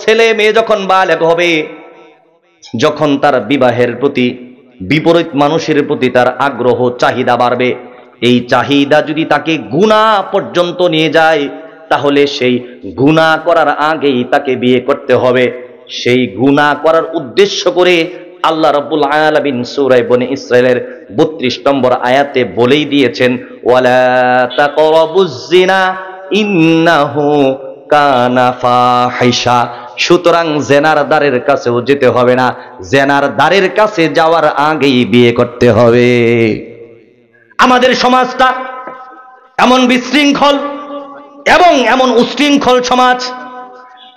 ছেলে মেয়ে যখন বালেগ হবে, যখন তার বিবাহের প্রতি বিপরীত মানুষের প্রতি তার আগ্রহ চাহিদা বাড়বে, এই চাহিদা যদি তাকে গুনাহ পর্যন্ত নিয়ে যায়, তাহলে সেই গুনাহ করার আগেই তাকে বিয়ে করতে হবে। সেই গুনাহ করার উদ্দেশ্য করে আল্লাহ রাব্বুল আলামিন সূরা বনী ইসরাইলের 32 নম্বর আয়াতে বলেই দিয়েছেন, ওয়ালা তাকরাবুজ জিনা ইন্নাহু কানা ফাহিশা। সুতরাং জেনার দ্বারের কাছেও যেতে হবে না, জেনার দ্বারের কাছে যাওয়ার আগেই বিয়ে করতে হবে। আমাদের সমাজটা এমন বিশৃঙ্খল এবং এমন উশৃঙ্খল সমাজ,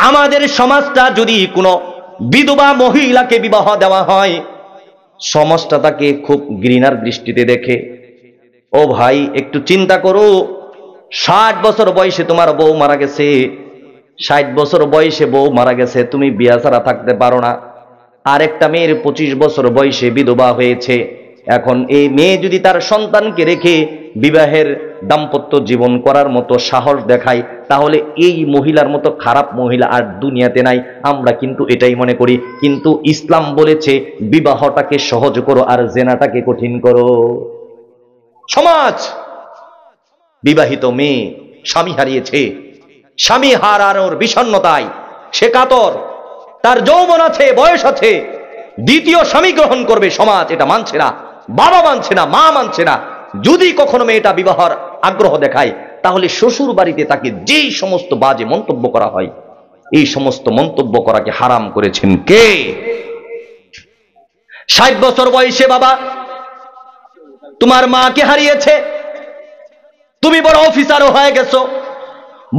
আমাদের সমাজটা যদি কোনো বিধবা মহিলাকে বিবাহ দেওয়া হয়, সমাজটা তাকে খুব ঘৃণার দৃষ্টিতে দেখে। ও ভাই, একটু চিন্তা করো, 60 বছর বয়সে তোমার বউ মারা গেছে, 60 বছর বয়সে বউ মারা গেছে, তুমি বিয়া ছাড়া থাকতে পারো না। আরেকটা মেয়ের 25 বছর বয়সে বিধবা হয়েছে। এখন এই মেয়ে যদি তার সন্তানকে রেখে বিবাহের দাম্পত্য জীবন করার মতো সাহস দেখায়, তাহলে এই মহিলার মতো খারাপ মহিলা আর দুনিয়াতে নাই। আমরা কিন্তু এটাই মনে করি, কিন্তু ইসলাম বলেছে বিবাহটাকে সহজ করো আর জেনাটাকে কঠিন করো। সমাজ বিবাহিত মেয়ে স্বামী হারিয়েছে, স্বামী হারানোর বিষণ্ণতায় সে কাতর, তার যৌবন আছে, বয়স আছে, দ্বিতীয় স্বামী গ্রহণ করবে, সমাজ এটা মানছে না, বাবা মানছে না, মা মানছে না। যদি কখনো মেয়েটা বিবাহের আগ্রহ দেখায়, তাহলে শ্বশুর বাড়িতে তাকে যেই সমস্ত বাজে মন্তব্য করা হয়, এই সমস্ত মন্তব্য করাকে হারাম করেছেন কে? 60 বছর বয়সে বাবা তোমার মাকে হারিয়েছে, তুমি বড় অফিসারও হয়ে গেছো,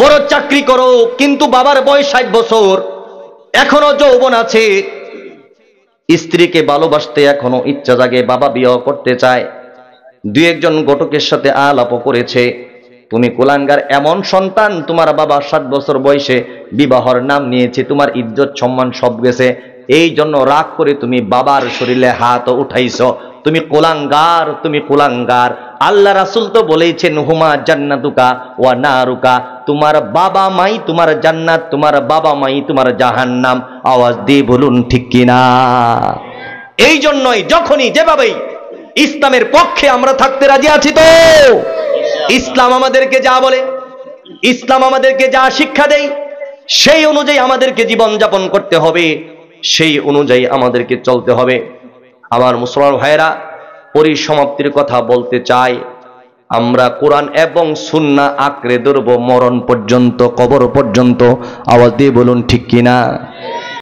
বড় চাকরি করো, কিন্তু বাবার বয়স 60 বছর, এখনো যৌবন আছে, স্ত্রীকে ভালোবাসতে এখনো ইচ্ছা জাগে, বাবা বিয়ে করতে চায়, দুই একজন ঘটকের সাথে আলাপ করেছে, তুমি কুলাঙ্গার, এমন সন্তান তোমার বাবা 60 বছর বয়সে বিবাহর নাম নিয়েছে, তোমার ইজ্জত সম্মান সব গেছে, এই জন্য রাগ করে তুমি বাবার শরীরে হাত উঠাইছো, তুমি কুলাঙ্গার, তুমি কুলাঙ্গার। আল্লাহ রাসূল তো বলেছেন, হুমা জান্নাতুকা ওয়া নারুকা, তোমার বাবা মাই তোমার জান্নাত, তোমার বাবা মাই তোমার জাহান্নাম। আওয়াজ দিয়ে বলুন ঠিক কিনা? এই জন্যই যখনই যেভাবেই ইসলামের পক্ষে আমরা থাকতে রাজি আছি। তো ইসলাম আমাদেরকে যা বলে, ইসলাম আমাদেরকে যা শিক্ষা দেয়, সেই অনুযায়ী আমাদেরকে জীবন যাপন করতে হবে, সেই অনুযায়ী আমাদেরকে চলতে হবে। আমার মুসলমান ভাইয়েরা, পরিসমাপ্তির কথা বলতে চাই, আমরা কোরআন এবং সুন্নাহ আঁকড়ে ধরব মরণ পর্যন্ত, কবর পর্যন্ত। আওয়াজ দিয়ে বলুন ঠিক কিনা?